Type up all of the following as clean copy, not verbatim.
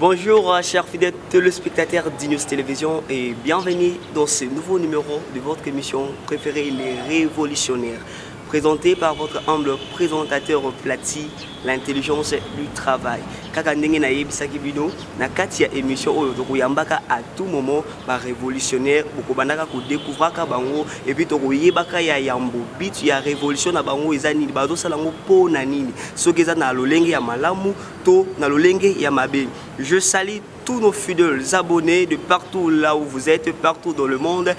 Bonjour chers fidèles téléspectateurs d'Inews Télévision et bienvenue dans ce nouveau numéro de votre émission préférée, Les Révolutionnaires. Présenté par votre humble présentateur Plati, l'intelligence du travail. Kaka ndenge na yebisaki bino na kati ya émission oyo tokoyambaka à tout moment ba révolutionnaire bokobandaka ko découvraka bango et puis tokoyebaka ya yambo bitu ya révolution na bango ezani bazo sala ngo po na nini soki eza na lolenge ya malamu to na lolenge ya mabe. Je salue tous nos fidèles abonnés de partout là où vous êtes, partout dans le monde.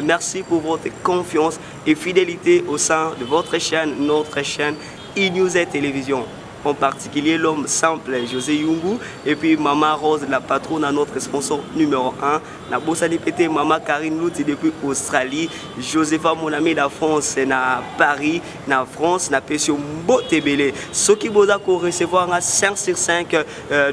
Merci pour votre confiance et fidélité au sein de votre chaîne, notre chaîne Inews Télévision. En particulier l'homme simple José Yungu et puis Maman Rose, la patronne à notre sponsor numéro 1. Na Bossani Pété, Maman Karine Louti depuis Australie, Josepha mon ami de France, na Paris, na France, na Pessio Mbotebele. Ce qui vous a recevoir un 5 sur 5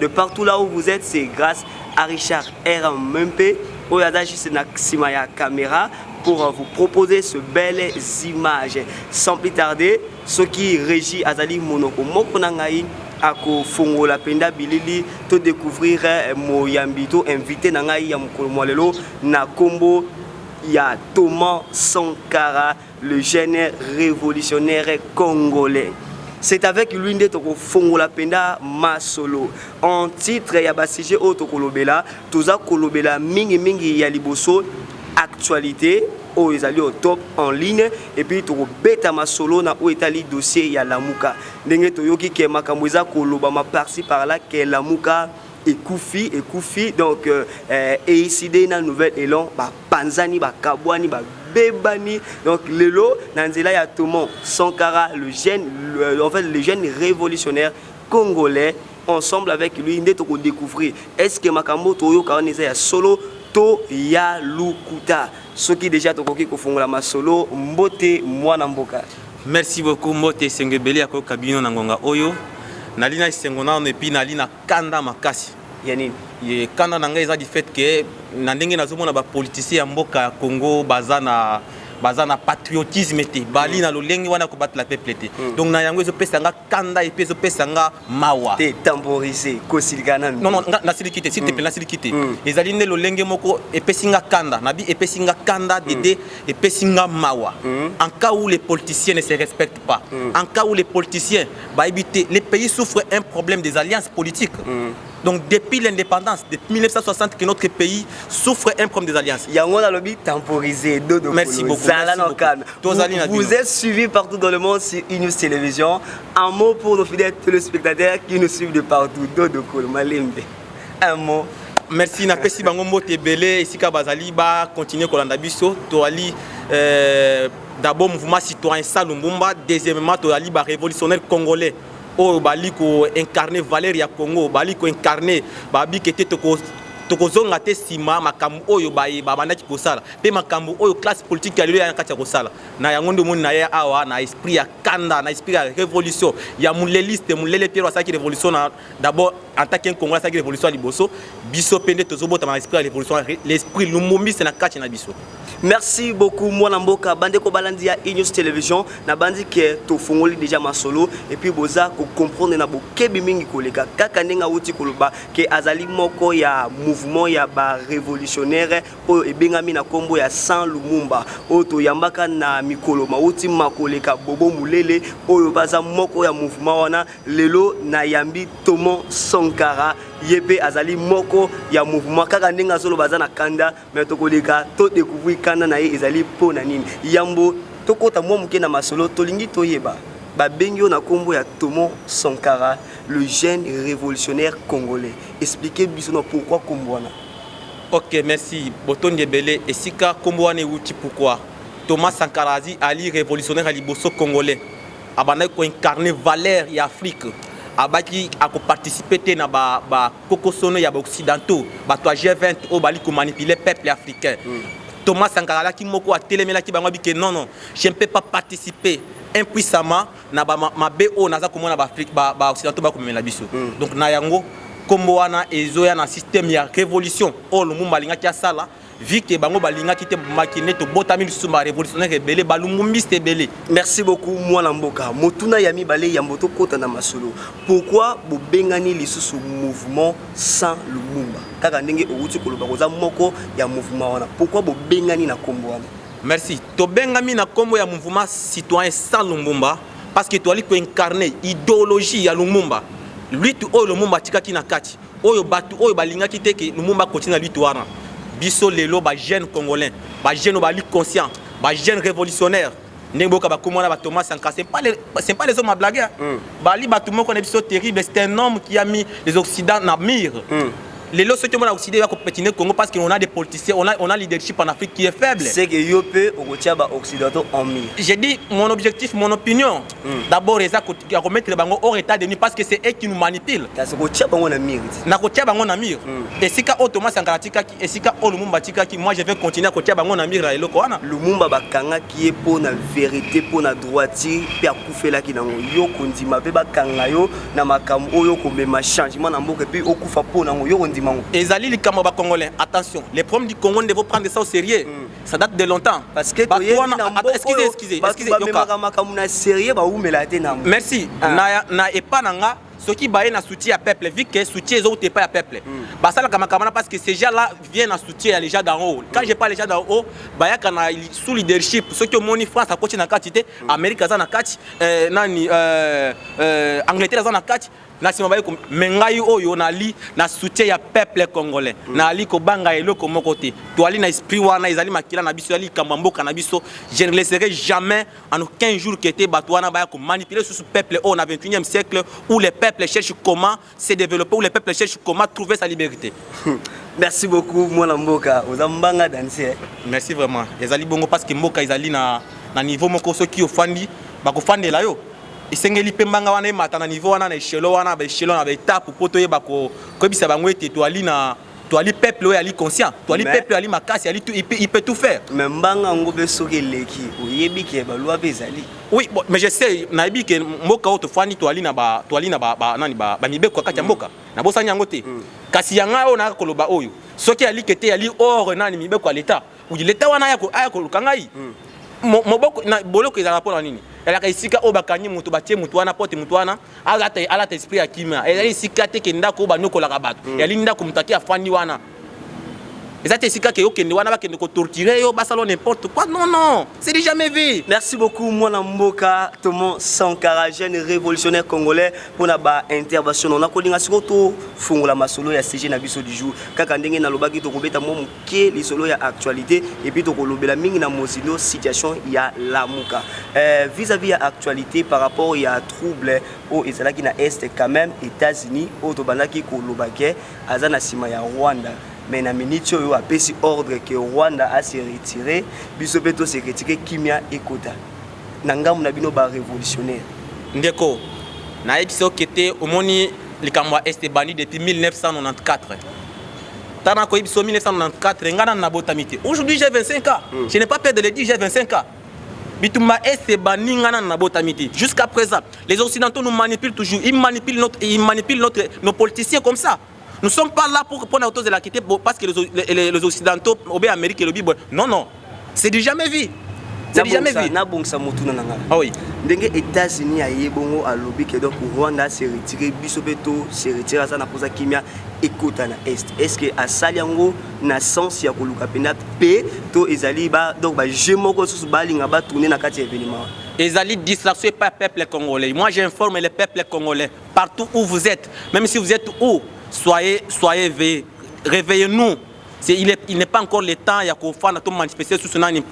de partout là où vous êtes, c'est grâce à Richard RMMP. Oyada juste na Simaya caméra pour vous proposer ce belles images. Sans plus tarder, ce qui régit Azali Monoko Mokonangaï ako fongo la penda bilili to découvrir Moyambi to invité nangai ya mkolomwalelo na kombo ya Thomas Sankara, le jeune révolutionnaire congolais. C'est avec lui que toko fongo la penda masolo. En titre ya basije o tokolobela, toza kolobela mingi ya liboso actualité au ezali au top en ligne et puis to beta masolo na o etali dossier ya Lamuka ndenge toyoki ke makambo eza koloba ma parci par là que Lamuka ekufi donc écidé na nouvel élan ba panzani ba kabwani ba bebani donc lelo na nzela ya Thomas Sankara le jeune révolutionnaire congolais. Ensemble avec lui nde to ko découvrir est-ce que makambo toyo ka oneza ya solo to ya lukuta soki déjà tokoki kofongola masolo mbote mwana mboka. Merci beaucoup Mbote Sengebeli ako kabino na ngonga oyo nalina sengona on epi nalina kanda makasi ya nini ye kanda na ngai eza du fait que na ndenge nazomona ba politicien ya mboka ya Congo bazana patriotisme te bali na lolenge wana ko battre la peuple te donc na yango ezopesa nga kanda et puis ezopesa nga mawa te temporiser kosilikana non na silikite s'il te plaît na silikite ezali ne lolenge moko epesi nga kanda na bi epesi nga kanda dede epesi nga mawa en cas où les politiciens ne se respectent pas en cas où les politiciens ba éviter les pays souffrent un problème des alliances politiques. Donc depuis l'indépendance, depuis 1960 que notre pays souffre un problème des alliances. Temporisé. Merci beaucoup. Vous êtes suivis partout dans le monde sur Inews Télévision. Un mot pour nos fidèles téléspectateurs qui nous suivent de partout. Dodo Malembe. Un mot. Merci. Napesi bango mbote belé esika bazali ba continuer kolanda biso to ali d'abord mouvement citoyen Salumbumba, deuxièmement to ali ba révolutionnaire congolais. Oh baliko incarné Valéria Congo baliko incarné babi kete tokozonga te sima makambo oyo babandaki kosala pe makambo oyo classe politique ya lelo ya kati ya kosala na yango ndo moni na ya awa na esprit ya kanda na esprit ya révolution ya muleliste mulele Pierre wasaki révolution d'abord en tant qu'un Congolais wasaki révolution liboso biso pende tozobota na esprit ya révolution l'esprit lumumbi c'est na kati na biso. Merci beaucoup mwana mboka bandeko balandi ya Inews Télévision na bandi ke to fongoli déjà masolo et puis boza ko comprendre na bokebi mingi koleka kaka ndenga wuti koloba ke azali moko ya mouvement ya ba révolutionnaire oyo ebengami na kombo ya Sans Lumumba oyo to yambaka na mikolo mauti makoleka bobo mulele oyo baza moko ya mouvement wana lelo na yambi Thomas Sankara yepe azali moko ya mouvement kaka ndenga solo baza na kanda mais tokoleka to découvrir kanda na ye ezali po na nini yambo tokota mwa muke na masolo tolingi toyeba babengyo na kombo ya Thomas Sankara le jeune révolutionnaire congolais. Expliquez bisous pourquoi kombo wana. OK, merci. Boton Debele esika kombo wana wuti pourquoi Thomas Sankara ali révolutionnaire à liboso congolais abana ko incarner valeur ya Afrique abaki ako participer te na ba kokosono ya ba occidentaux ba to G20 o bali ko manipuler peuple africain. Thomas Sankara qui moko a télémela ki bango bi que non je ne peux pas participer impuissamment na ba ma BO naza komona ba Afrique ba occidentaux ba komela biso. Donc na yango kombo wana ezoya na système ya révolution o lumumba linga ki asala vu que bango balinga kite makine to botami lusuma révolutionnaire rebelle balumumbiste belé. Merci beaucoup moi Mboka. Motuna yami balé yamboto kota na masolo. Pourquoi bo bengani lisusu mouvement sans Lumumba? Kaka ndenge outi koloba koza moko ya mouvement wana. Pourquoi bo bengani na kombo wana? Merci. To bengami na kombo ya mouvement citoyen sans Lumumba parce que toi li ko incarner idéologie ya Lumumba. Lui tu o Lumumba tikaki na kati. Oyo batu oyo balinga kite ke Lumumba continue lui wana. Biso lelo ba jeune congolais, ba jeune ba li conscient, ba jeune révolutionnaire. Nemboka ba komona ba Thomas Sankara, c'est pas les hommes à blaguer. Bali ba tout le monde connaît biso terrible, c'est un homme qui a mis les occidentaux na mire. Les lots, ceux qui ont occidentaux va compétiner au Congo parce qu'on a des politiciens, on a leadership en Afrique qui est faible. C'est que Yopé au Kotia ba occidentaux en mire. J'ai dit mon objectif, mon opinion. D'abord, les à remettre les bangos hors état de nuit parce que c'est eux qui nous manipulent. Parce que Kotia bango na mire. Na Kotia bango na mire. Et si ka Thomas Sankara tika ki, et si ka Lumumba tika ki, moi je vais continuer à Kotia bango na mire la eloko wana. Lumumba ba kanga qui est pour la vérité, pour la droiture, pe akufela ki nango yo kondima pe ba kanga yo na makambo oyo komema changement na mboka puis okufa po nango yo kondima. Et Zali les Kamaba Congolais, attention, les problèmes du Congo, il faut prendre ça au sérieux. Ça date de longtemps. Parce que excusez. Merci. Na epananga ce qui baille na soutien à peuple, vu que soutien les autres pas à peuple. Basala Kamakamana parce que ces gens-là viennent à soutien les gens d'en haut. Quand je parle les gens d'en haut, baya kana sous leadership, ceux qui ont moni France à côté na quantité, Amérique à na kati, nani Angleterre à na kati. Mengai oyo nali na soutien ya peuple congolais nali ko banga eloko moko te toali na esprit wana ezali makila na biso ali kamamboka na biso je ne laisserai jamais en aucun jour que te batwana ba ko manipuler ce peuple au 21e siècle où les peuples cherchent comment se développer où les peuples cherchent comment trouver sa liberté. Merci beaucoup mwana mboka ozambanga danser. Merci vraiment ezali bongo parce que mboka ezali na niveau moko ceux qui ofandi ba ko fandela yo. Isengeli pembanga wana matana niveau wana na échelon wana ba échelon na ba étape pour to yeba ko bisa bango ete to ali peuple oyo ali conscient to ali peuple ali makasi ali tout il peut tout faire mais mbanga ngobe soki leki oyebi ke ba loi bezali. Oui bon, mais je sais na yebi ke mboka o to fani to ali na ba nani ba mibeko kati ya mboka na bosa nyango te kasi yanga o na koloba oyo soki ali kete ali or nani mibeko à l'état ou l'état wana ya ko lukangai moboko na boloko ezala pona nini elle a ici ka obakani mutu batie mutu wana pote mutu wana ala ta esprit ya kimia elle a ici ka te kenda ko banoko la rabat ya linda ko mutaki afandi wana ezate ici ka ke okende wana bakende ko torturer yo basalo n'importe quoi non c'est jamais vu. Merci beaucoup mwana mboka Thomas Sankara jeune révolutionnaire congolais pour na ba intervention on a kolinga sikoto fungola masolo ya CG na biso du jour kaka ndenge na lobaki to kobeta mo muke lisolo ya actualité et puis to kolobela mingi na mosino situation ya lamuka vis-à-vis ya actualité par rapport ya trouble au ezalaki na est quand même États-Unis au to banaki ko lobake azana sima ya Rwanda. Mais na minute oyo apesi ordre que Rwanda a se retiré biso beto se retirer kimia ekota nanga muna bino ba révolutionnaire ndeko na ebiso kete omoni likamwa est bani depuis 1994 tana ko ebiso 1994 ngana na botamité aujourd'hui j'ai 25 ans je n'ai pas peur de le dire j'ai 25 ans bitumba est bani ngana na botamité jusqu'à présent les occidentaux nous manipulent toujours ils manipulent nos politiciens comme ça. Nous ne sommes pas là pour prendre l'auto de la quitter parce que les Occidentaux, au Amérique et le Bible. Non. C'est du jamais vu. C'est du jamais vu. Ah oui. Les États-Unis ont à lobby que donc Rwanda s'est retiré, Bisobeto s'est retiré, ça n'a pas kimia écoute à l'Est. Est-ce que à Saliango, na sens ya koluka penat P, to ezali ba donc ba jemoko sous balinga ba tourner na kati événement. Ezali distraction par peuple congolais. Moi j'informe les peuples congolais partout où vous êtes, même si vous êtes où. Soyez éveillés, réveillez-nous. Il n'est pas encore le temps ya ko fana to manifester sur nani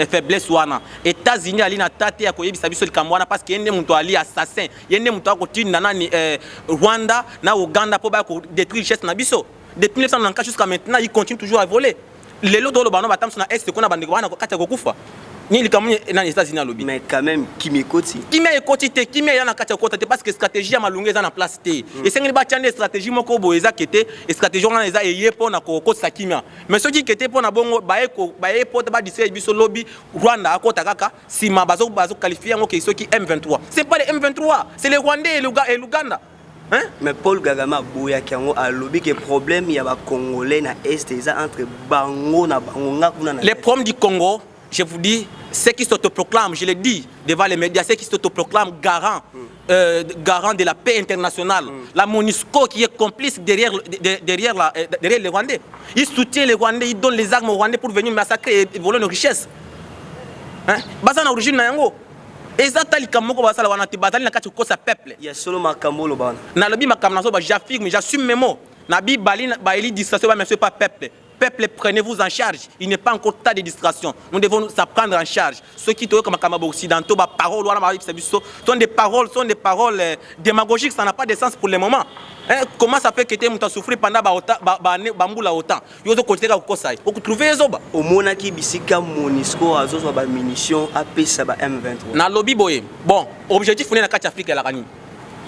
faiblesse wana. États-Unis ali na tate ya ko yebisa biso likamwana parce que yende muntu ali assassin. Yende muntu akotina nani Rwanda na Uganda pour ba ko détruire richesse na biso. Depuis 1994 jusqu'à maintenant, il continue toujours à voler. Les lots de l'Obano batam na est qu'on a bandé wana ko kata ko kufa. Ni likamuni na États-Unis à lobby. Mais quand même kimikoti. Kimia yana kata ko tete parce que stratégie ya malunga eza na place té. Et c'est ngeli ba tiande stratégie moko bo eza kete et stratégie wana eza eye po na ko sa kimia. Mais ceux qui kete po na bongo bae po ba disé biso lobby Rwanda akota kaka sima bazo qualifier ngo ke ceux qui M23. C'est pas les M23, c'est les Rwandais et l'Ouganda. Hein? Mais Paul Kagame boya kiango a lobby que problème il y a ba congolais na est entre bango na bango kuna na. Les problèmes du Congo, je vous dis, ceux qui s'autoproclament, je l'ai dit devant les médias, ceux qui s'autoproclament garant de la paix internationale, la MONUSCO qui est complice derrière les Rwandais. Ils soutiennent les Rwandais, ils donnent les armes aux Rwandais pour venir massacrer et voler nos richesses. Hein? Bazana origine na yango. Exactement comme basala wana te bazali na kati ko sa peuple. Il y a seulement makambo lo bana. Na lobi makambo nazo ba j'affirme, j'assume mes mots. Na bi bali ba eli distraction ba monsieur pas peuple. Peuple, prenez-vous en charge. Il n'est pas encore tas de distraction. Nous devons nous prendre en charge. Ceux qui sont comme les occidentaux, paroles, sont des paroles démagogiques, ça n'a pas de sens pour le moment. Hein? Comment ça fait que tu as souffert pendant autant? Vous trouvez ça? Au monaki bisika MONUSCO a zo ba munitions AP ça ba M23. Na lobby boye. Bon, objectif on est na carte Afrique la gagner.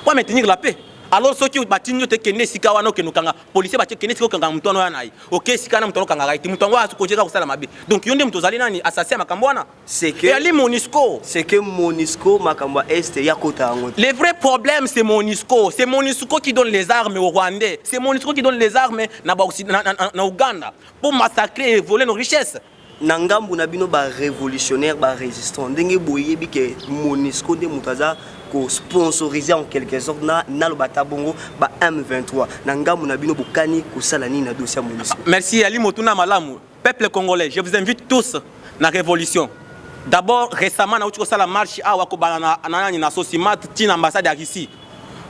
Pour maintenir la paix. Alors ceux qui batinyo te kende sika wana ke nukanga policier ba te kende sika kanga mtono yana ai. OK sika na mtono kanga right. Mtongo asu kojeka kusala mabe. Donc yonde mtozali nani assassin makambo wana. C'est que ali MONUSCO. C'est que MONUSCO makambo est ya kota ngo. Le vrai problème c'est MONUSCO. C'est MONUSCO qui donne les armes aux Rwandais. C'est MONUSCO qui donne les armes na Ouganda pour massacrer et voler nos richesses. Nangambu na bino ba révolutionnaire ba résistant. Ndenge boyebi ke MONUSCO de mutaza ko sponsoriser en quelque sorte na lo batabongo ba M23. Nangambu na bino bokani ko sala ni na dossier MONUSCO. Merci Ali Motuna Malamu. Peuple congolais, je vous invite tous na révolution. D'abord récemment na uti la marche a wako bana na Sosimat tina ambassade à Russie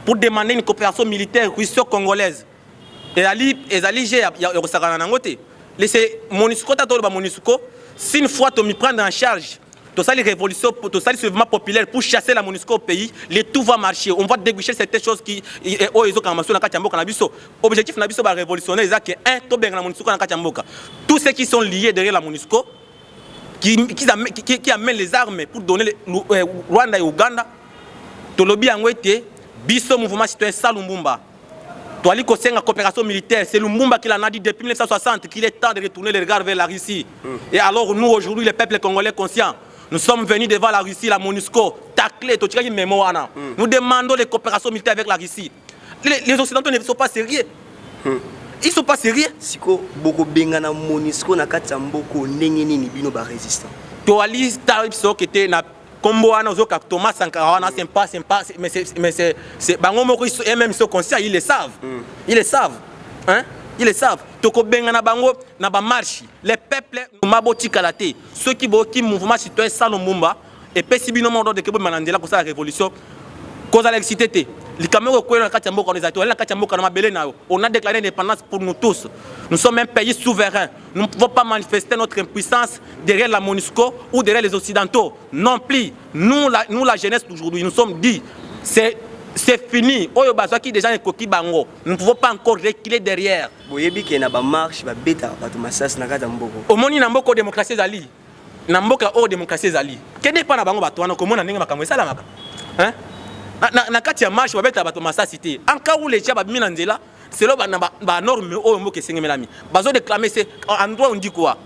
pour demander une coopération militaire russo-congolaise. Et Ali j'ai ya osakana nangote. Laissez MONUSCO tatolo MONUSCO si une fois tu me prendre en charge tout ça les révolutions tout ça les mouvements populaires pour chasser la MONUSCO au pays les tout va marcher on va déboucher certaines choses qui ils ont commencé na kati mboka na biso objectif na biso ba révolutionnaire ça que un to benga la MONUSCO na kati mboka tous ceux qui sont liés derrière la MONUSCO qui amènent les armes pour donner Rwanda et Ouganda to lobby angwete biso mouvement citoyen Salumbumba. La coopération militaire, c'est Lumumba qui l'a dit depuis 1960 qu'il est temps de retourner les regards vers la Russie. Et alors nous aujourd'hui, les peuples congolais conscients, nous sommes venus devant la Russie, la MONUSCO, taclé, nous demandons les coopérations militaires avec la Russie. Les Occidentaux ne sont pas sérieux. Ils ne sont pas sérieux. Si beaucoup bengana MONUSCO na katsamboko nengeni ni bino ba résistant. Toali tarif so qui était na Combo Thomas Sankara, mais c'est Bango et même ceux conscients, ils le savent. Ils le savent. Hein? Ils le savent. Toko Bengana Bango na ba marche. Les peuples maboti kalate. Ceux qui boki mouvement citoyen Salomumba et Pessibino Mondo de Kebo Manandela pour la révolution. Cause à l'excité. On a déclaré l'indépendance pour nous tous. Nous sommes un pays souverain. Nous ne pouvons pas manifester notre impuissance derrière la MONUSCO ou derrière les Occidentaux. Non plus. Nous, la jeunesse d'aujourd'hui, nous sommes dit, c'est fini. Nous ne pouvons pas encore reculer derrière. Au monde, il y a beaucoup de démocratie. Namboka o démocratie zali. Kende pa na bango bato wana komona ndenge makambo esalamaka. Hein? Na kati ya marche babeta bato masasité. En cas où les gens babimi na nzela, c'est là ba norme o mboke sengemelami. Bazo déclamer c'est en droit on dit quoi?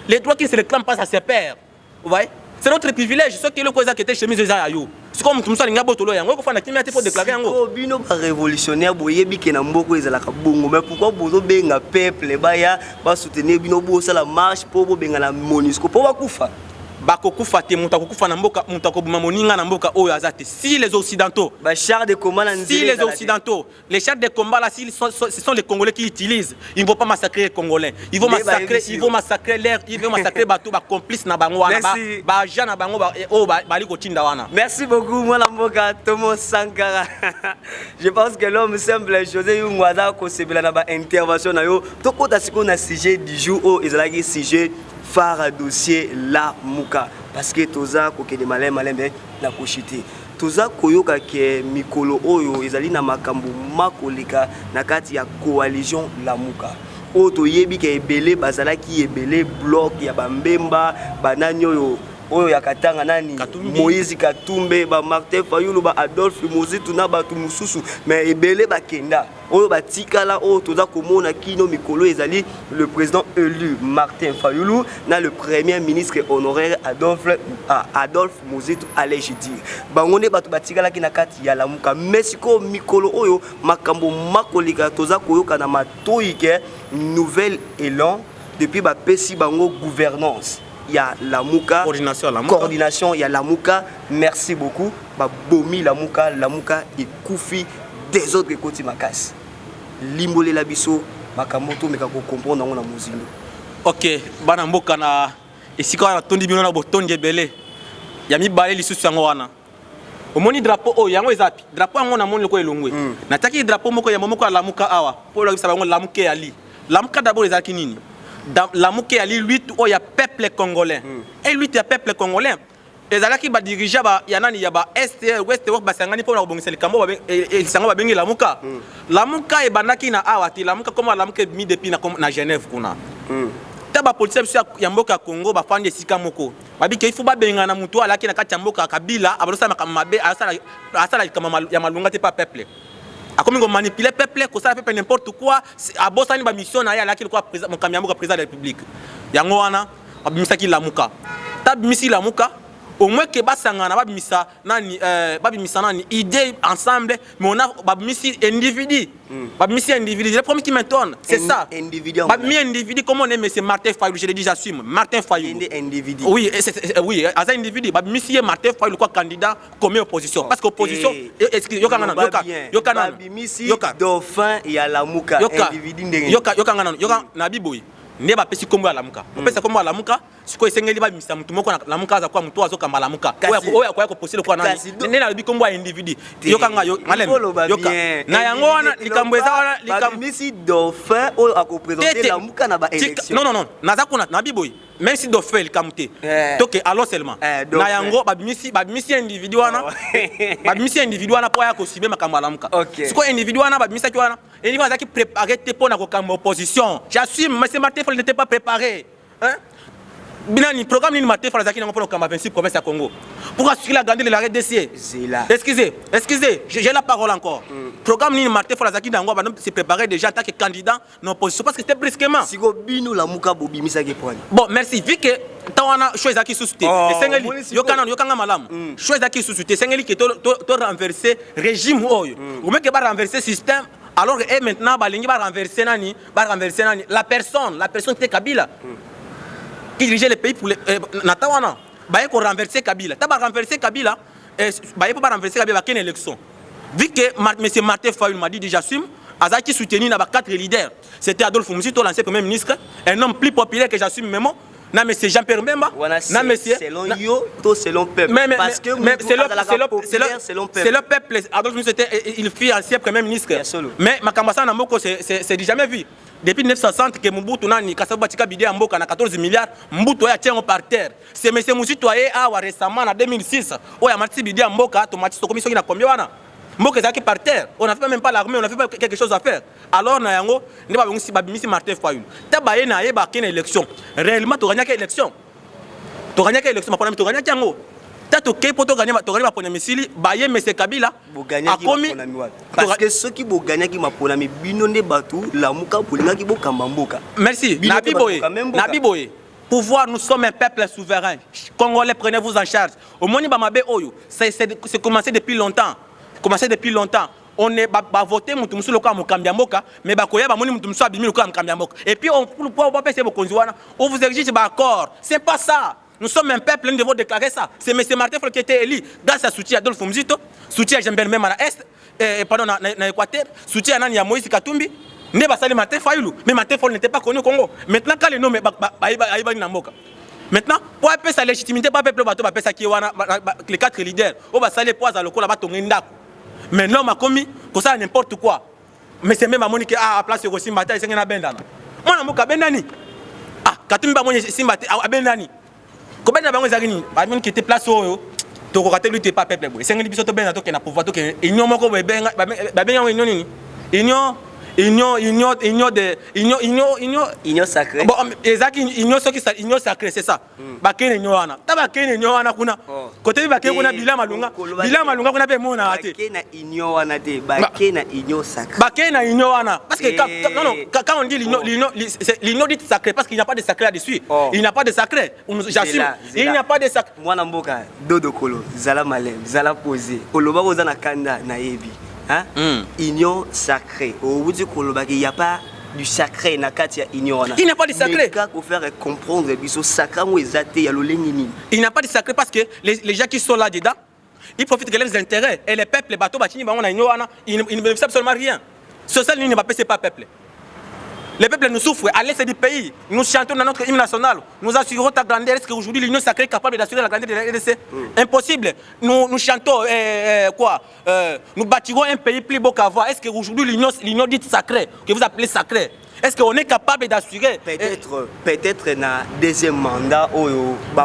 Les droits qui se réclament pas à ses pairs. Vous voyez? C'est notre privilège. Ce qui est le cause qui était chemise za yo. C'est comme tout ça ngabo tolo yango ko fana kimia te pour déclarer yango. Bino ba révolutionnaire boyebi ke na mboko ezalaka bongo mais pourquoi bozo benga peuple baya ba soutenir bino bo ça la marche pour bo benga la MONUSCO pour ba kufa. Bakokufa te mutakokufa na mboka mutakobuma moninga na mboka oyo azate. Si les occidentaux ba chars de combat na si les occidentaux les chars de combat là ce sont les Congolais qui utilisent, ils ne vont pas massacrer les Congolais. Ils vont massacrer l'air, ils vont massacrer bateau ba complice na bango wana ba ja na bango ba bali ko tinda wana. Merci beaucoup mwana mboka Thomas Sankara. Je pense que l'homme simple José Ngwaza ko sebela na ba intervention na yo to kota siko na sujet du jour o ezalaki sujet phare dossier la muka parce que toza koke de malem na koshite toza koyoka ke mikolo oyo ezali na makambo makoleka na kati ya coalition la muka oto yebi ke ebele bazalaki ebele bloc ya bambemba banani oyo oyo ya katanga nani Katumbi. Moïse Katumbe ba Martin Fayulu ba Adolphe Mozitu na batu mususu mais ebele bakenda oyo batikala oyo toza komona kino mikolo ezali le président élu Martin Fayulu na le premier ministre honoraire Adolphe Mozitu Alejidi bango nde batu batikala ki na kati ya lamuka mesiko mikolo oyo makambo makolika toza koyoka na matoyi ke nouvel élan depuis ba pesi bango gouvernance. Il y a la Mouka, coordination, il y a la Mouka, merci beaucoup. Bah, Bomi la Mouka et Koufi des autres côtés Makas. Limbolé la biso, Makamoto, mais qu'on comprend dans la musique. Ok, Bana Mboka na ici quand on a tondi bien na boton de belé. Yami balé lisu sangwana. Omoni drapeau o yango ezapi. Drapeau yango na moni ko elongwe. Nataki drapeau moko ya momoko la Mouka awa. Pour la sabango la Mouka ali. La Mouka d'abord ezaki nini? La Mouké Ali, lui, il y a peuple congolais. Et lui, il y a peuple congolais. Et là, qui va diriger, il y a Est, Ouest, Basangani, pour la Bonne Cambo, et Sango va venir la Mouka. La Mouka est Banaki na Awati, la Mouka, comme la Mouka est mis depuis na Genève. Taba police, il y a Mboka Congo, il y a Sikamoko. Il faut pas bien na Moutoua, là, qui n'a qu'à Mboka Kabila, à Brossa Makamabé, à Sala, il y a Malunga, pas peuple. A comme on manipule le peuple, que ça fait n'importe quoi, à Bossani ba mission na ya là qui quoi mon camion président de la République. Yango wana abimisa ki lamuka. Ta bimisi lamuka au moins que basanga na babimisa nani babimisa nani idée ensemble mais on a babimisi individu. Babimisi individu, le premier qui m'étonne, c'est ça. Babimi individu comme on aime c'est Martin Fayulu, je le dis j'assume, Martin Fayulu. Individu. Oui, oui, as un individu, babimisi Martin Fayulu quoi candidat comme opposition parce que opposition excusez yoka babimisi dauphin ya lamuka individu ndenge. Yoka na biboyi. Ne ba pesi kombo ya lamuka. Opesa kombo ya lamuka, siko esengeli ba misa mutu moko na lamuka za kwa mutu azoka malamuka. Oya kwa posile kwa nani? Ne na bi kombo ya individu. Yoka nga yo malem. Yoka. Na yango wana likambo eza wana likambo misi dauphin o akoprésenter lamuka na ba élection. Non. Naza kuna na biboyi. Même si dauphin likamute. Toke alors seulement. Na yango ba misi individu wana. Ba misi individu wana po ya ko sibe makambo lamuka. Siko individu wana ba misa ki wana. Et il va qui préparer pour la opposition. J'assume, mais ce matin, il n'était pas préparé. Le programme de matin, il faut pour le 26 provinces à Congo. Pour assurer la grandeur de la RDC. Excusez, j'ai la parole encore. Le programme de matin, il faut se préparer déjà en tant que candidat dans l'opposition. Parce que c'était brusquement. Bon, merci. Vu que tu as choisi qui sous-souté. Yokanga malam. Choisi qui sous-souté. C'est qui tu renversé régime. Ou même que tu renversé système. Alors que maintenant, Balingi va renverser la personne qui était Kabila, qui dirigeait le pays pour les Natawana. Bah, il faut renverser Kabila. Tu vas renverser Kabila, bah, il faut pas renverser Kabila avec une élection. Vu que M. Martin Fayulu m'a dit déjà, j'assume, Azaki soutenu dans 4 leaders. C'était Adolphe Mouzito, l'ancien premier ministre, un homme plus populaire que j'assume même. Non mais c'est Jean-Pierre Mbemba. Non mais selon yo, selon peuple. Parce que c'est le peuple. Adolphe Mouzito il fut ancien premier ministre. Mais Makambasa Namoko c'est jamais vu. Depuis 1960 que Mobutu nani Kasaba Tika Bidé Mboka na 14 milliards, Mobutu a tient par terre. C'est M. Mouzito a récemment en 2006, où a Mati Bidé Mboka, Tomati Commission qui n'a combien wana. Mboka zaki par terre. On n'a fait même pas l'armée, on n'a fait pas quelque chose à faire. Alors na yango, ne ba ngisi babimisi Martin Fayulu. Tabaye na yeba kene élection. Réellement to gagner élection. To gagner élection, ma problème to gagner yango. Tato ke poto gagner ma pona misili, baye monsieur Kabila. A commis parce que ceux qui bo gagner qui ma pona mi binonde batu, la muka polinga ki bo kamba mboka. Merci. Nabi Boye. Pouvoir, nous sommes un peuple souverain. Congolais, prenez-vous en charge. Au Moni Bamabe Oyo, c'est commencé depuis longtemps. On est voté mutumsu loka mukambiamboka mais bakoya ba moni mutumsu abimi loka mukambiamboka et puis on pour pas passer bokonziwana on vous exige ba accord c'est pas ça. Nous sommes un peuple, nous devons déclarer ça. C'est M. Martin Fayulu qui était élu grâce à soutien Adolphe Mouzito, soutien à Jean-Pierre Mbemba na Est, pardon na Équateur, soutien à Moïse Katumbi. Ne ba sali Martin Fayulu, mais Martin Fayulu n'était pas connu au Congo. Maintenant quand les noms aïba na mboka. Maintenant, pour appeler sa légitimité, pas peuple bateau, appeler ça qui les 4 leaders, on va saler poids à l'eau là-bas ton ndako. Mais non, m'a commis, que ça n'importe quoi. Mais c'est même à Monique à place aussi, Mata et Sengena Bendana. Moi, je suis Bendani. Ah, quand tu m'as dit Simbate à Bendani. Combien de gens Zagini, Bamon qui était place au tu raté lui, tu n'es pas peuple. Sengeni Bisoto Bendato qui n'a pas pouvoir, qui est ignorant, Union sacrée. Bon, exact, union sacrée, c'est ça. Bakene union wana. Ta bakene union wana kuna. Côté bakene kuna bila malunga kuna pe mona ate. Bakene union wana te, bakene union sacrée. Bakene union wana parce que quand on dit l'union dit sacré parce qu'il n'y a pas de sacré là-dessus. Il n'y a pas de sacré. J'assume. Il n'y a pas de sacré. Mwana mboka dodo kolo zala malem, zala posé. Oloba ozana kanda na yebi. Hein? Union sacrée. Au bout du koloba il n'y a pas du sacré na katia union. Il n'y a pas de sacré. Pour faire comprendre biso sacré mo ezate ya lolengini. Il n'y a pas de sacré parce que les gens qui sont là dedans, ils profitent de leurs intérêts et les peuples les bateaux batini ba on a union ils ne bénéficient absolument rien. Ce seul ne va pas c'est pas peuple. Les peuples nous souffrent à l'est du pays. Nous chantons dans notre hymne national. Nous assurons ta grandeur. Est-ce qu'aujourd'hui l'Union sacrée est capable d'assurer la grandeur de la RDC? Impossible. Nous chantons quoi? Nous bâtirons un pays plus beau qu'avant. Est-ce qu'aujourd'hui l'Union dite sacrée, que vous appelez sacrée, est-ce qu'on est capable d'assurer? Peut-être na deuxième mandat.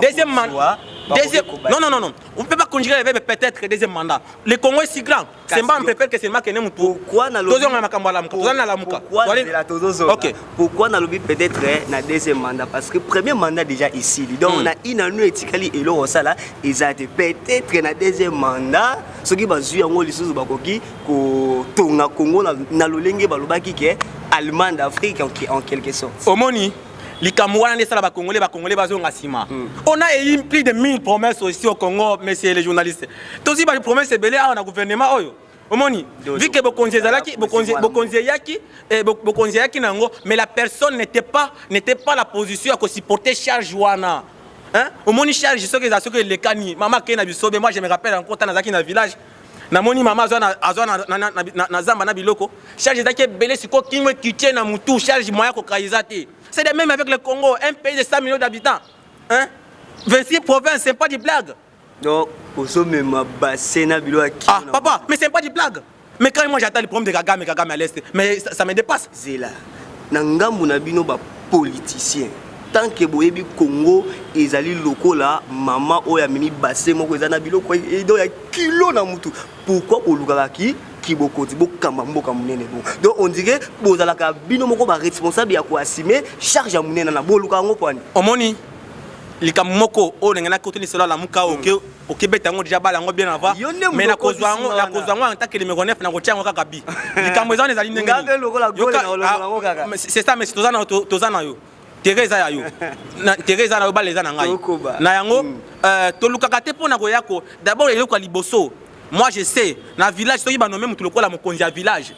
Deuxième mandat. Non. On ne peut pas conjuguer le verbe peut-être deuxième mandat. Le Congo est si grand. C'est pas un préfère que c'est le marque. Pourquoi na lobby peut-être na deuxième mandat? Parce que premier mandat déjà ici. Donc on a une année étikali et l'eau ça là. Ils ont peut-être na deuxième mandat. Ce qui va jouer en haut les choses bakoki ko tonga Congo na lolenge balobaki ke allemand d'Afrique en quelque sorte. Omoni. Les Camerounais, les Congolais, on a eu plus de 1000 promesses aussi au Congo, messieurs les journalistes. Tous les promesses, c'est belé à un gouvernement. Vu que mais la personne n'était pas la position à supporter charge wana. Au moni charge, je sais que les cani, maman qui est na moi je me rappelle encore dans un village. Na moni mama na zamba na biloko charge zaki belé siko kimwe kitche na mutu charge moya ko kaizate. C'est de même avec le Congo, un pays de 100 millions d'habitants. 26 provinces, c'est pas des blagues. Donc, au sommet, ma bassine à bilo. Ah, papa, mais c'est pas des blagues. Mais quand moi j'attends les problèmes de Kagame à l'Est, mais ça me dépasse. C'est là. Nangambu nabino ba politicien. Tant que boyebi Congo, ils allaient locaux là, maman oya mimi bassé moko ezana bilo ko et donc il y a kilo na mutu. Pourquoi au lukaki donc on dirait que la cabine responsable de assumer charge à monnaie na boluka ngo point. Omoni likamoko o ngena côté cela la muka au Québec tango déjà bala ngo bien avant mais na kozwa ngo en tant que numéro 9 na kotia ngo kaka bi. Likambo ezana ezali ndenge. C'est ça mais tozana yo. Teresa yo. Teresa na bala ezana ngai. Na yango to lukaka te pona koyako d'abord eloko liboso. Moi je sais, dans le village, si on nomme tout le monde mon village.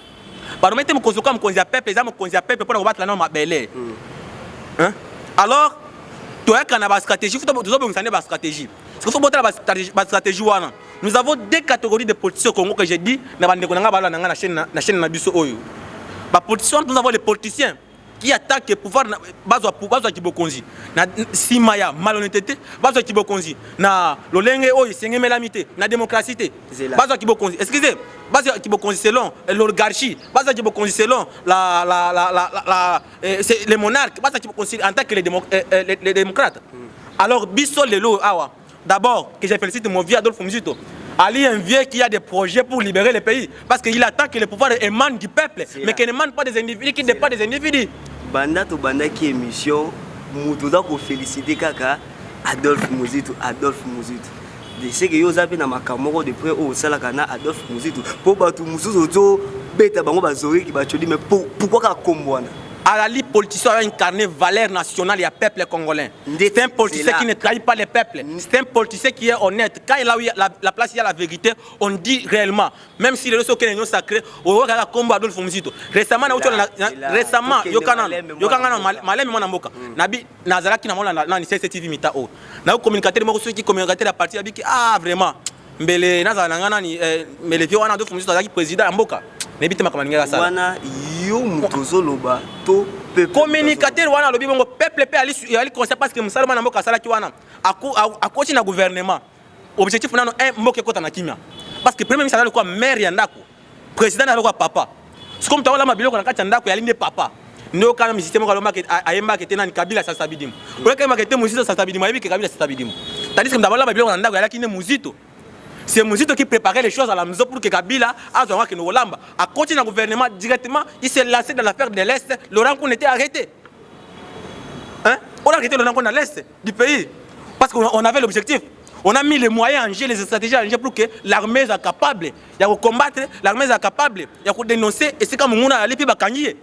Par mettre mon peuple, les gens mon peuple pour combattre la norme belle. Alors, tu as une stratégie, il faut une stratégie. Il faut une stratégie. Nous avons deux catégories de politiciens au Congo que j'ai dit, dans la chaîne Nabiso Oyo. Nous avons les politiciens qui attaquent le pouvoir de Kibokonzi. Na simaya malhonnêteté, bazo Kibokonzi. Na lolenge oyo sengeme lamité, na démocratie. Bazo Kibokonzi. Excusez, bazo Kibokonzi selon l'oligarchie, bazo Kibokonzi selon les monarques, bazo Kibokonzi en tant que les démocrates. Alors biso lelo awa. D'abord que je félicite mon vieux Adolphe Muzito. Ali un vieux qui a des projets pour libérer le pays parce qu'il attend que le pouvoir émane du peuple mais qu'il n'émane pas des individus qui ne dépendent pas des individus. Banda to banda qui émission mutuda ko féliciter kaka Adolphe Muzito. De ce que yo zapi na makamoko de près au salaka na Adolphe Muzito. Pour batu mususu zo beta bango bazori ki bachodi mais pourquoi ka kombwana? Alali politicien a incarné valeur nationale et à peuple congolais. C'est un politicien qui ne trahit pas les peuples. C'est un politicien qui est honnête. Quand il a eu la place, il y a la vérité, on dit réellement. Même si les gens sont sacrés, on va regarder combat Adolphe Muzito. Récemment, malem mon amboka. Nabi Nazara qui n'a pas na CCTV mitao. Na communicateur mo ceux qui communicateur la partie abi ah vraiment. Mbele Nazara ngana ni mais le vieux wana Adolphe Muzito qui président amboka. Nebite makamanga ça. Wana yo mutozoloba to peuple. Communicateur wana lobi bongo peuple pe ali conseil parce que musalama na mboka sala ki wana akoti na gouvernement. Objectif nano un mboka kota na kimia. Parce que premier ministre quoi maire ya ndako. Président na quoi papa. C'est comme taola mabiloko na kati ndako ya linde papa. Ndo kana misitemo ka loma ke ayemba ke tena ni Kabila sasa bidimu. Ola kema ke te Muzito sasa bidimu ayebi ke Kabila sasa bidimu. Tandis que ndabala mabiloko na ndako ya lakine Muzito. C'est Mouzito qui préparait les choses à la maison pour que Kabila a continué le gouvernement directement. Il s'est lancé dans l'affaire de l'Est. Laurent Koun était arrêté. Hein? On a arrêté Laurent Koun à l'Est du pays. Parce qu'on avait l'objectif. On a mis les moyens en jeu, les stratégies en jeu pour que l'armée soit capable. Il y a combattre, l'armée soit capable. Il y a dénoncer. Et c'est comme on a allé puis bakangier.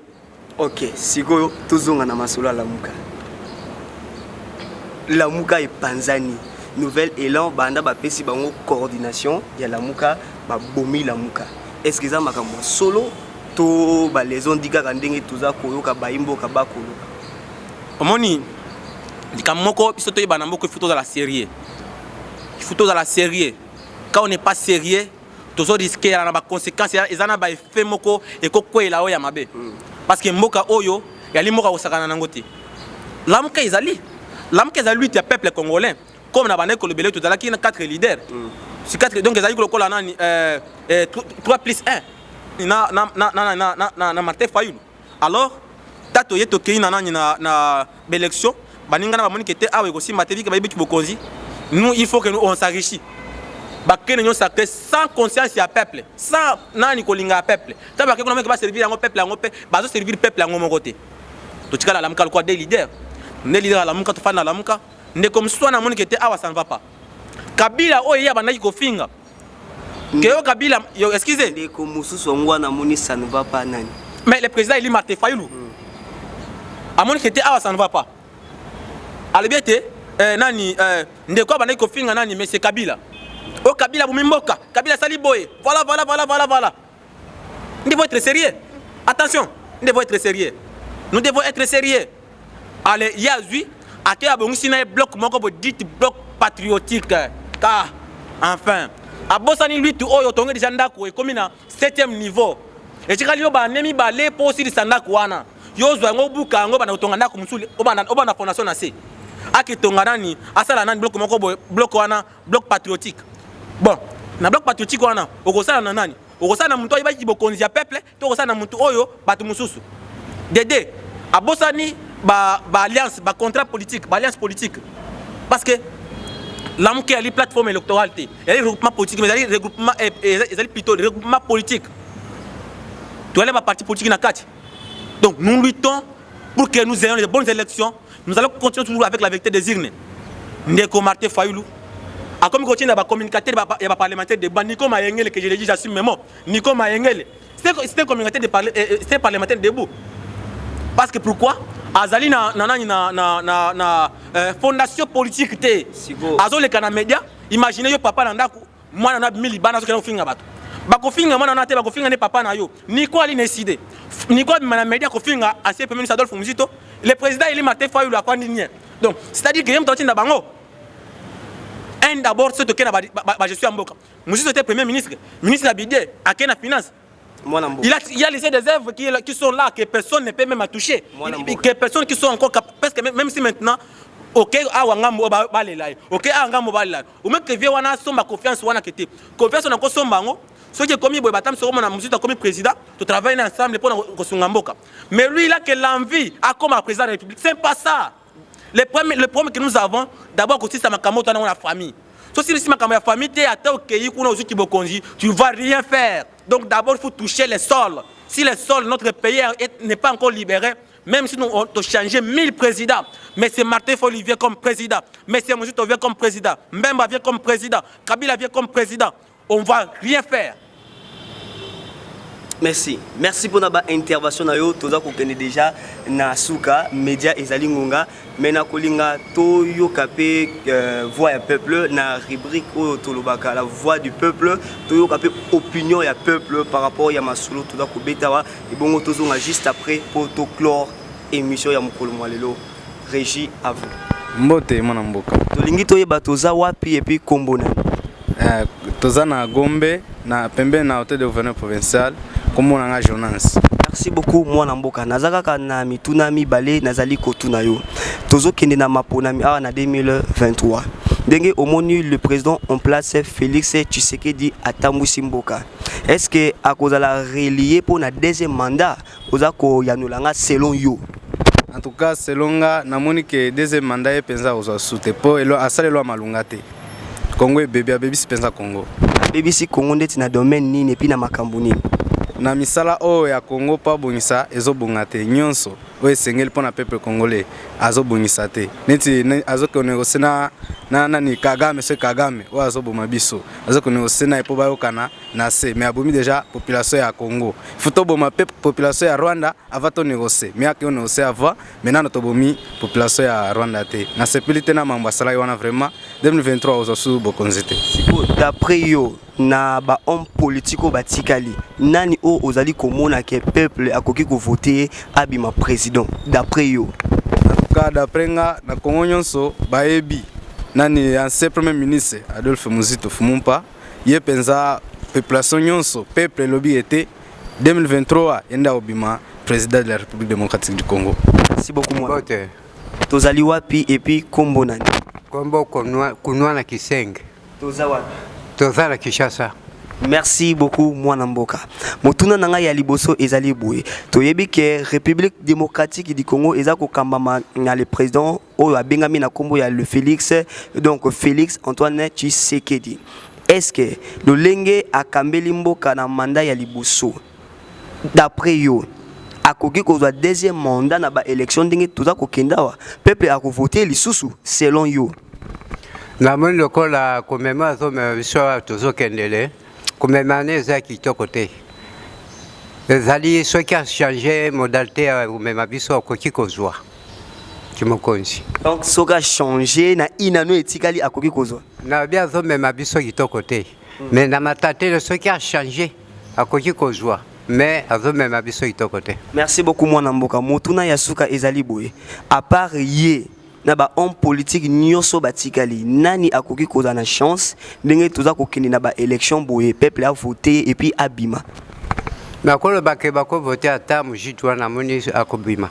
Ok, Sigo, toujours en Amasolo à Lamuka. Lamuka et Panzani. Nouvel élan, banda ba pesi bango coordination. Il y a Lamuka, ba bomi Lamuka. Est-ce que ça m'a solo? To ba les on diga kandenge tuza koyo ka baimbo ka bakolo. Omoni, dikamoko pisoto yeba namoko il faut dans la série. Il faut dans la série. Quand on n'est pas sérieux, toujours risquer à la conséquence et ça n'a pas effet moko et koko ela oya mabe. Parce que mboka oyo yali moka osakana nangote. Lamuka ezali. Lamuka ezali lui peuple congolais. Comme na bande ko le belé tout à l'heure qui a 4 leaders. Sur 4 donc ezali ko lokola nani 3+1. Na Martin Fayulu. Alors tato yeto kei na nani na élection baninga na bamoni kete awe ko simba tevi ke bayibi kibokonzi. Nous, il faut que nous on s'enrichisse. Nous sacré sans conscience à peuple, sans nani kolinga peuple. Ça va que nous va servir à peuple, va servir peuple à mon côté. Tu sais la lamuka quoi des leaders. Les leaders la lamuka tu fais la lamuka. Ne comme soit na moni qui était awa ça ne va pas. Kabila o ya bana ko finga. Que Kabila excusez. Ne comme mususu ngwa na moni ça ne va pas nani. Mais le président il Martin Fayulu. A moni qui était awa ça ne va pas. Albiete nani ndeko bana ko finga nani mais c'est Kabila. O Kabila bumimboka, Kabila sali boye. Voilà. Nous devons être sérieux. Attention, nous devons être sérieux. Nous devons être sérieux. Allez, Yazui, à quel abongi na bloc moko dit bloc patriotique car enfin a Bossani lui tu oyo tonga déjà ndako e comme na 7e niveau. Et tikali yo ba nemi ba le posi di sandako wana. Yo zwa ngo buka ngo bana tonga ndako musuli obana fondation na se. Aki tonga nani asala nani bloc moko bloc wana bloc patriotique. Bon, na bloc patriotique wana okosala na nani? Okosala na muntu oyo baki bokonzi ya peuple, to okosala na muntu oyo batu mususu. Dede a Bossani ba alliance, ba contrat politique, ba alliance politique. Parce que Lamuka a les plateformes électorales, il y a les regroupements politiques, mais il y a les regroupements plutôt les regroupements politiques. Tu as les partis politiques na kati. Donc nous luttons pour que nous ayons de bonnes élections. Nous allons continuer toujours avec la vérité des urnes. Ndeko Martin Fayulu. A comme continue à communicateur et à parlementaire de Nico Mayengele que je l'ai dit, j'assume mes mots. Nico Mayengele. C'est un communicateur de parlementaire debout. Parce que pourquoi? Azali na fondation politique te. Azo le kana média. Imaginez yo papa nandaku moi na mili bana zo kana finga bato. Bako finga mwana na te bako finga ne papa na yo. Nico ali décidé. Nico na média ko finga ancien premier ministre Adolphe Muzito. Le président il Martin Fayulu a quoi ni. Donc c'est-à-dire que yem toti na bango. Un d'abord ce que je suis en Mboka. Muzito était premier ministre, ministre de la budget, à Kena finance. Il y a laissé des œuvres qui sont là, que personne ne peut même toucher. Que personne qui sont encore parce que même si maintenant, ok, ou même que vieux wana somba confiance wana kete. Confiance on encore somba ngo. Ceux qui commis boy batam seront na Muzito comme président, tu travailles ensemble pour kosunga Mboka. Mais lui il a que l'envie à comme président de la République, c'est pas ça. Le problème que nous avons, d'abord aussi c'est ma camote dans la famille. Si ma famille tu ne vas rien faire. Donc d'abord il faut toucher les sols. Si les sols, notre pays n'est pas encore libéré, même si nous on changé 1000 présidents, mais c'est Martin Fayulu vient comme président, mais c'est Muzito vient comme président, Mbemba vient comme président, Kabila vient comme président, on ne va rien faire. Merci. Merci pour notre intervention. Tout ça qu'on connaît déjà na Souka, média ezali ngonga, mais na kolinga to yo kapé voix du peuple na rubrique o tolobaka la voix du peuple, to yo kapé opinion ya peuple par rapport ya masolo tout ça ko betawa et bon to zonga juste après pour to clore émission ya mokolo mwalelo. Régie à vous. Mbote mwana mboka. Tolingi to yeba toza wapi et puis kombona. Toza na Gombe na pembe na hôtel de gouverneur provincial. Merci beaucoup mwana mboka nazaka na mituna mibale nazali kotuna yo tozo kende na maponami awa na 2023 ndenge omoni le président en place Félix Tshisekedi atambwisi mboka est-ce que akozala relié pour na deuxième mandat oza ko yanolanga selon yo? En tout cas selon nga namoni que deuxième mandat e penza ozo souté po elo asalelo malunga te Congo bébé abebisi penza Congo. BBC Congo ndeti na domaine nini epi na makambo nini? Na misala o ya Congo pa bongisa ezobonga te nyonso o esengeli pona peuple congolais azobongisa te. Neti azokonegosia na nani Kagame se Kagame o azoboma biso. Azokonegosia na epo bayokana na se mais abomi déjà population ya Congo. Futo boma population ya Rwanda avant to négocier. Mais aki on négocier avant maintenant to bomi population ya Rwanda te. Na sepilité na mambo sala wana vraiment 2023 ozosu bokonzete. D'après yo na ba homme politico batikali nani o ozali komona ke peuple akoki ko voter abima président d'après yo? En tout cas d'après nga na Congo nyonso baebi nani ancien premier ministre Adolphe Muzito Fumumpa ye penza population nyonso peuple lobby était 2023 yenda obima président de la République démocratique du Congo. Merci beaucoup moi. Tozali wapi et puis kombo nani? Kombo kunwa na Kisenge. Tozawa. Tozala Kishasa. Merci beaucoup mwana mboka. Motuna nanga ya liboso ezali boye. Toyebi ke République démocratique du Congo ezako kambama na le président oyo abengami na kombo ya le Félix, donc Félix Antoine Tshisekedi. Est-ce que le lenge akambeli mboka na mandat ya liboso? D'après yo akoki kozwa deuxième mandat na ba élection ndenge toza kokenda wa peuple akovoter lisusu selon yo? Na moni lokola komema zome biso tozo kendele komemane eza kitoko te. Ezali soki a changer modalité ya komema biso akoki kozwa kimokonzi. Donc soka changer na inano etikali akoki kozwa. Na bia zomema biso kitoko te. Mais na matate soki a changer akoki kozwa. Mais azomema biso kitoko te. Merci beaucoup mwana mboka. Motuna ya suka ezali boye. À part ye na ba homme politique nyoso batikali nani akoki koza na chance ndenge toza kokende na ba élection boye peuple a voté et puis abima? Na kolo bake bako voter ata mujitu wana moni akobima.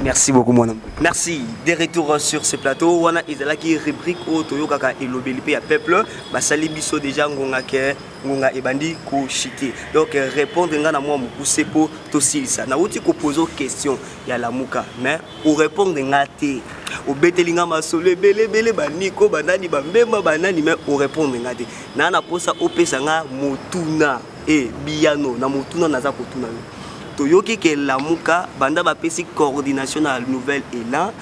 Merci beaucoup mon ami. Merci. De retour sur ce plateau. Wana ezala ki rubrique o toyo kaka elobeli pe ya peuple basali biso déjà ngonga ke ngonga ebandi ko chité. Donc répondre nga na moi mukuse po to silisa. Na uti ko poser question ya lamuka mais ou répondre nga te. O betelinga masolo belebele baniko banani bambema banani mais ou répondre nga te. Na na posa opesa nga motuna e biano na motuna naza kotuna. Toyoki ke lamuka banda bapesi coordination na nouvelle élan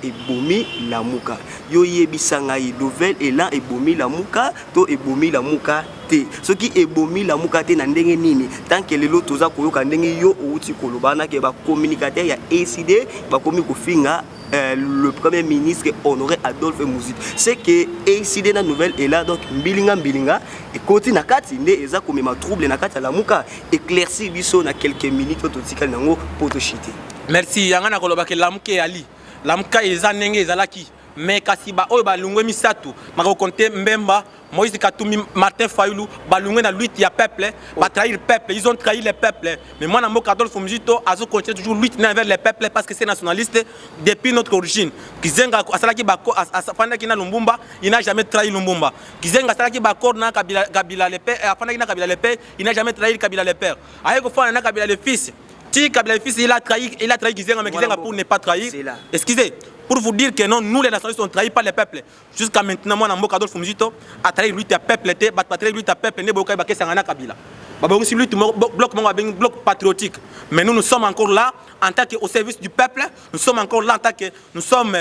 et bomi lamuka yo yebisanga yi nouvelle élan et bomi lamuka to e bomi lamuka te soki e bomi lamuka te na ndenge nini tant que lelo toza koyoka ndenge yo outi kolobana ke ba communicateur ya ACD ba komi kofinga le premier ministre Honoré Adolphe Muzito. C'est que ACD na nouvelle élan donc mbilinga et koti na kati nde eza komema trouble na kati la muka éclairci biso na quelques minutes to tikali nango poto chité. Merci yangana koloba ke lamuke ali lamuka eza ndenge ezalaki mais kasi ba oyo balungwe misatu mako compter Mbemba Moïse Katumbi Martin Fayulu balungwe na lutte ya peuple ba trahir peuple, ils ont trahi le peuple mais moi na mboka Adolphe Muzito azo continuer toujours lutte envers le peuple parce que c'est nationaliste depuis notre origine. Kizenga asalaki bako afandaki na Lumbumba il n'a jamais trahi Lumbumba. Kizenga asalaki bako na Kabila le père afandaki na Kabila le père il n'a jamais trahi Kabila le père. Ayeko fana na Kabila le fils. Si Kabila le fils il a trahi Kizenga mais Kizenga pour ne pas trahir. Excusez. Pour vous dire que non, nous les nationalistes sont trahis par le peuple. Jusqu'à maintenant, moi, Namboka Adolphe Muzito a trahi lui à peuple, a trahi lui à peuple, ne boka ba kesanga na Kabila. Ba ba aussi lui bloc patriotique. Mais nous sommes encore là en tant que au service du peuple, nous sommes encore là en tant que nous sommes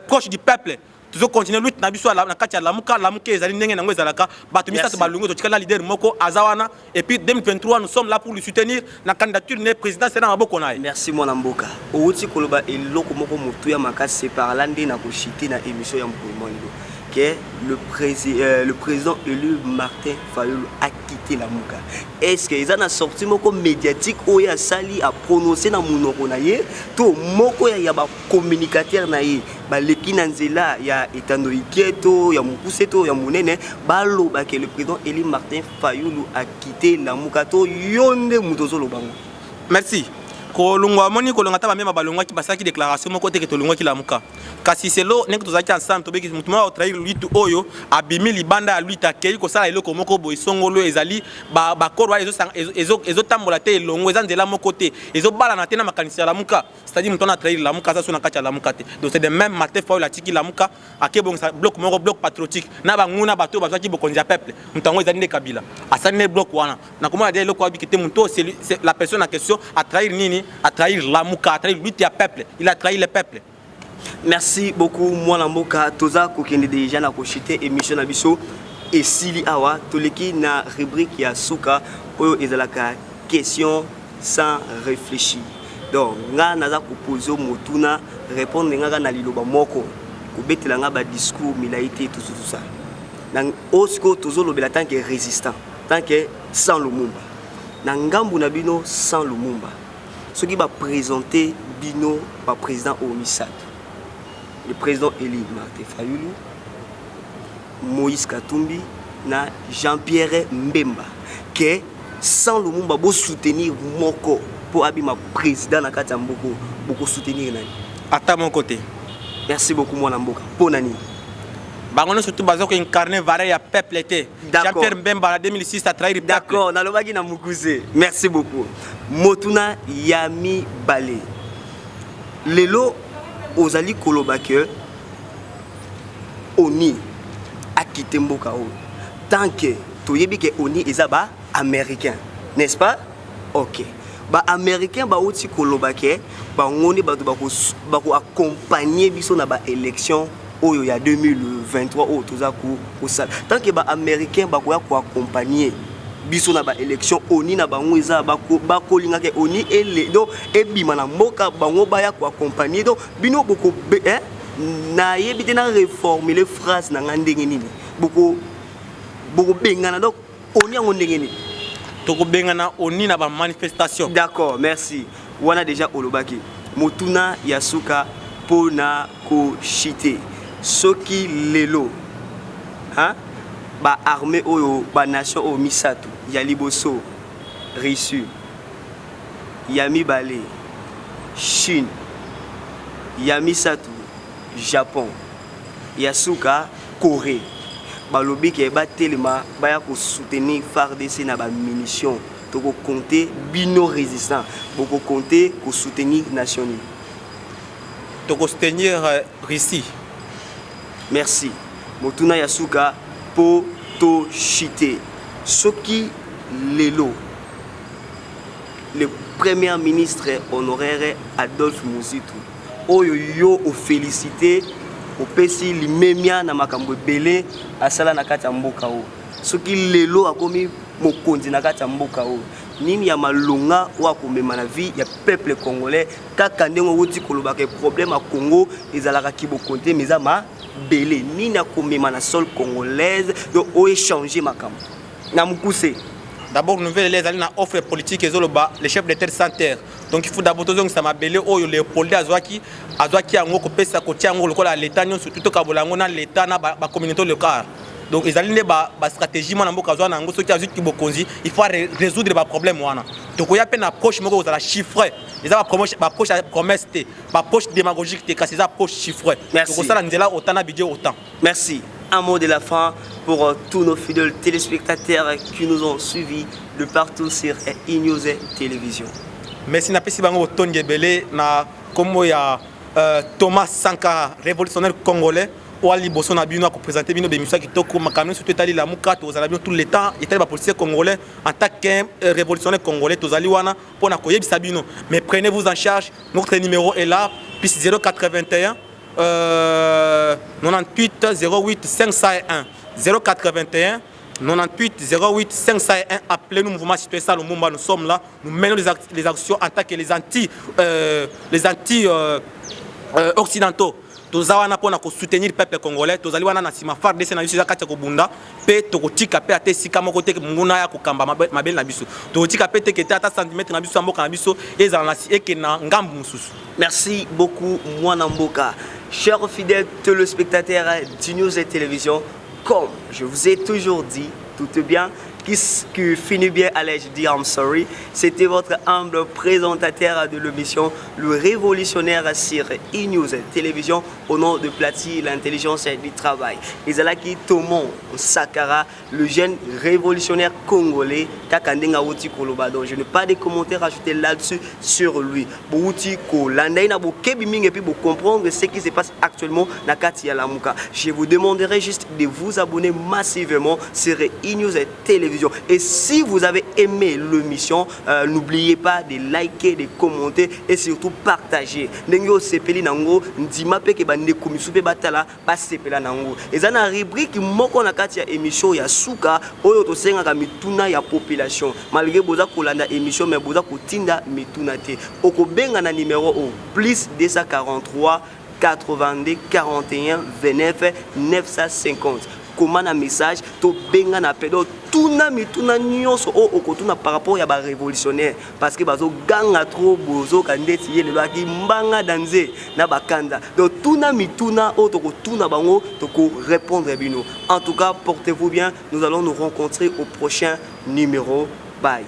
proches du peuple. Toujours continuer lutte na biso na kati ya lamuka ezali ndenge nango ezalaka bato misatu balungu to tikala leader moko azawana et puis 2023 nous sommes là pour le soutenir na candidature ne président c'est na maboko naye. Merci mon mboka. Outi koloba eloko moko mutu ya makasi c'est par là ndé na ko chiter na émission ya Mpomondo que le président élu Martin Fayulu a quitté la muka. Est-ce que ils ont sorti moko médiatique ou ya sali a prononcé na munoko na ye to moko ya ba communicateur na ye ba lekina nzela ya etando iketo ya mukuseto ya munene balo ba que le président élu Martin Fayulu a quitté la muka to yonde mutozo lobango. Merci. kolungwa moni kolonga ta ba mema balongwa ki basaki déclaration moko te ke tolongwa ki lamuka kasi selo nek tozaki ensemble tobeki mutuma o trahir luitu oyo abimi libanda ya luita kei ko sala eloko moko boy songolo ezali ba korwa ezo tambola te elongo eza nzela moko te ezo bala na te na makanisi ya lamuka c'est-à-dire mutu na trahir lamuka ça sona kati ya lamuka te donc c'est de même matin fa la tiki lamuka akebongisa bloc moko bloc patriotique na banguna bato bazaki bokonzi ya peuple mutango ezali ne kabila asali ne bloc wana na komona dia eloko abiki te mutu c'est la personne en question a trahir nini a trahir lamuka a trahir luite ya peuple il a trahi le peuple. Merci beaucoup Mwana Mboka toza kokende déjà na kochite émission na biso et sili awa toleki na rubrique ya suka oyo ezalaka question sans réfléchir. Donc nga naza proposer motuna répondre nga na liloba moko kobetela nga ba discours milaité tout ça. Na osko tozo lobela tant que résistant, tant que sans Lumumba. Na ngambu na bino sans Lumumba. Ce qui va présenter bino par président Omisat. Le président Elie Martin Fayulu, Moïse Katumbi, na Jean-Pierre Mbemba. Que sans Lumumba, vous soutenir Moko pour abima président na kati Mboko, beaucoup soutenir nani. À mon côté. Merci beaucoup Mwana Mboka. Pour nani. Bangono surtout bazo ko incarner varia ya peuple été. Jean-Pierre Mbemba en 2006 a trahi le peuple. D'accord, na lobaki na Mukuse. Merci beaucoup. Motuna Yami Balé. Lelo ozali kolobake Oni a quitté Mboka o. Tant que toyebi ke Oni ezaba américain, n'est-ce pas? OK. Ba américain ba oti kolobake ba ngoni ba ko accompagner biso na ba élection oyo ya 2023 o toza ko sala. Tant que ba américain ba ko accompagner biso na ba élection Oni na bango eza ba kolinga ke Oni ele do ebima na mboka bango ba ya ko accompagner do bino boko na yebite na réformer les phrases na ngandenge nini boko bengana donc Oni ngo ndenge nini toko bengana Oni na ba manifestation. D'accord, merci. Wana déjà olobaki motuna yasuka pona ko chité soki lelo hein ba armée oyo ba nation o misatu ya liboso Russie ya mibale Chine ya misatu Japon ya suka Corée balobi ke ba telema ba ya ko soutenir FARDC na ba munitions toko compter bino résistant boko compter ko soutenir nation toko soutenir Russie. Merci. Motuna yasuka po to chité soki lelo le premier ministre honoraire Adolphe Muzitu oyo yo o félicité o pesi limemia na makambo belé asala na kati ya mboka o soki lelo akomi mokonzi na kati ya mboka o nini ya malonga wa komema na vie ya peuple congolais kaka ndengo wuti kolobaka problème à Congo ezalaka kibokonte mezama belé nini akomema na sol congolaise do o échanger makambo na mukuse. D'abord nouvelle les alliés na offre politique ezoloba les chefs d'État sans terre. Donc il faut d'abord tozong ça mabelé oyo Léopold azwaki yango ko pesa ko tiango lokola l'état nyon surtout to kabolango na l'état na ba communauté locale. Donc ils alliés ba stratégie mona mboka azwa nango soki azwiki bokonzi il faut résoudre ba problème wana. Donc il y a peine approche moko za la chiffrer. Ils a approche promesse te, ba approche démagogique te kasi za approche chiffrer. Donc ça la nzela autant na budget autant. Merci. Un mot de la fin pour tous nos fidèles téléspectateurs qui nous ont suivis de partout sur E-News Télévision. Merci na pesi bango tonge belé na komo ya Thomas Sankara révolutionnaire congolais ou ali boso na bino ko présenter bino be misaki toko makamno surtout tali la mukato za bino tout le temps était ba policier congolais en tant que révolutionnaire congolais tozali wana pona ko yebisa bino mais prenez-vous en charge notre numéro est là plus 081 98 08 501 081 98 08 501. Appelez-nous Mouvement Citoyen Sans Lumumba. Nous sommes là, nous menons les actions en tant que les anti occidentaux. Tozawana pona ko soutenir le peuple congolais, tozali wana na sima FARDC na yusi zakati ko bunda pe tokotika pe ate sika moko te munguna ya kokamba mabel na biso. Tokotika pe te kete ata centimètre na biso mboka na biso ezala na si eke na ngambu mususu. Merci beaucoup Mwana Mboka. Chers fidèles téléspectateurs d'E-News Télévision, comme je vous ai toujours dit, tout est bien, qui finit bien, allez, je dis I'm sorry. C'était votre humble présentateur de l'émission, le révolutionnaire sur E-News Télévision, au nom de Platy, l'intelligence du travail. Ezalaki Tomon Sakara, le jeune révolutionnaire congolais, Takandenga Woti Koloba. Donc je n'ai pas de commentaires à ajouter là-dessus sur lui. Bouti Kolanda, il a et puis pour comprendre ce qui se passe actuellement dans Katia Lamuka. Je vous demanderai juste de vous abonner massivement sur E-News Télévision. Et si vous avez aimé l'émission, n'oubliez pas de liker, de commenter et surtout partager. Nengo sepeli nango ndima pe ke bande komisu pe batala ba sepela nango. Ezana rubrique moko na kati ya émission ya suka oyo to senga ka mituna ya population. Malgré boza kolanda émission mais boza kotinda mituna te. Oko benga na numéro o plus 243 82 41 29 950. Comment un message to benga na pedo tuna mituna nyonso o okotuna par rapport ya ba révolutionnaire parce que bazo ganga trop bozo kandeti yele baki mbanga danze na bakanda donc tuna mituna o to tuna bango to répondre bino. En tout cas, portez-vous bien, nous allons nous rencontrer au prochain numéro. Bye.